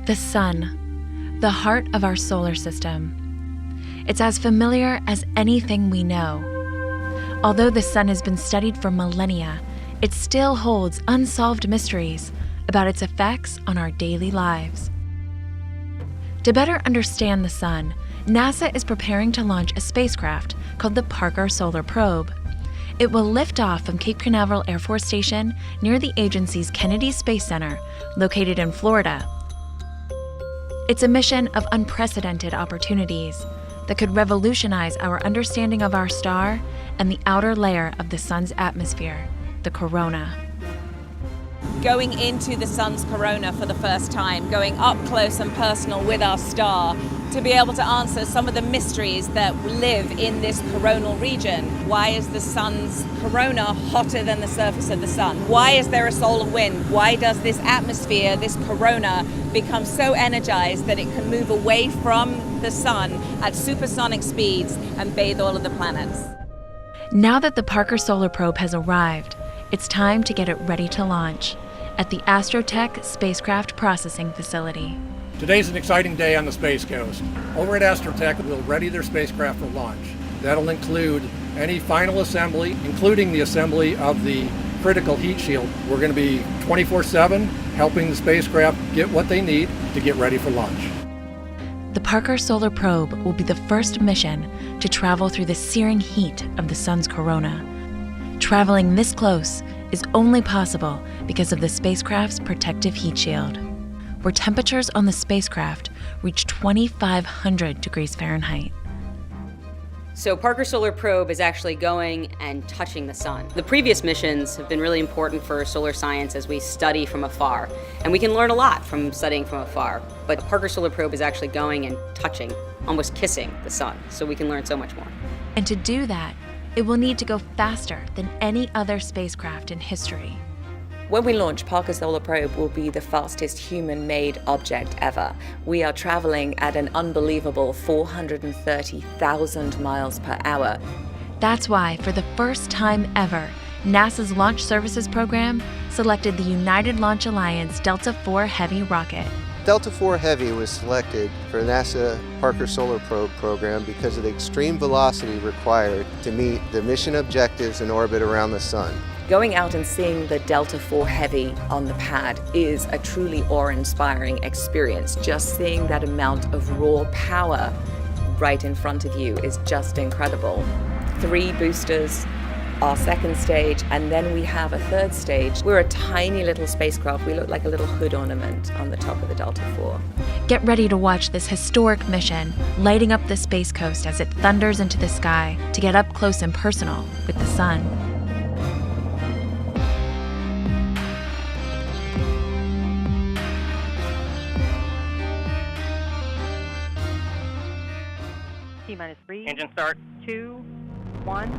The sun, the heart of our solar system. It's as familiar as anything we know. Although the sun has been studied for millennia, it still holds unsolved mysteries about its effects on our daily lives. To better understand the sun, NASA is preparing to launch a spacecraft called the Parker Solar Probe. It will lift off from Cape Canaveral Air Force Station near the agency's Kennedy Space Center, located in Florida. It's a mission of unprecedented opportunities that could revolutionize our understanding of our star and the outer layer of the sun's atmosphere, the corona. Going into the sun's corona for the first time, going up close and personal with our star, to be able to answer some of the mysteries that live in this coronal region. Why is the sun's corona hotter than the surface of the sun? Why is there a solar wind? Why does this atmosphere, this corona, become so energized that it can move away from the sun at supersonic speeds and bathe all of the planets? Now that the Parker Solar Probe has arrived, it's time to get it ready to launch at the Astrotech Spacecraft Processing Facility. Today's an exciting day on the Space Coast. Over at Astrotech, we'll ready their spacecraft for launch. That'll include any final assembly, including the assembly of the critical heat shield. We're going to be 24/7 helping the spacecraft get what they need to get ready for launch. The Parker Solar Probe will be the first mission to travel through the searing heat of the sun's corona. Traveling this close is only possible because of the spacecraft's protective heat shield, where temperatures on the spacecraft reach 2,500 degrees Fahrenheit. So Parker Solar Probe is actually going and touching the sun. The previous missions have been really important for solar science as we study from afar. And we can learn a lot from studying from afar. But Parker Solar Probe is actually going and touching, almost kissing the sun. So we can learn so much more. And to do that, it will need to go faster than any other spacecraft in history. When we launch, Parker Solar Probe will be the fastest human-made object ever. We are traveling at an unbelievable 430,000 miles per hour. That's why, for the first time ever, NASA's Launch Services Program selected the United Launch Alliance Delta IV Heavy rocket. Delta IV Heavy was selected for NASA Parker Solar Probe program because of the extreme velocity required to meet the mission objectives in orbit around the sun. Going out and seeing the Delta IV Heavy on the pad is a truly awe-inspiring experience. Just seeing that amount of raw power right in front of you is just incredible. 3 boosters, our second stage, and then we have a third stage. We're a tiny little spacecraft. We look like a little hood ornament on the top of the Delta IV. Get ready to watch this historic mission lighting up the Space Coast as it thunders into the sky to get up close and personal with the sun. T-minus 3. Engine start. 2, 1.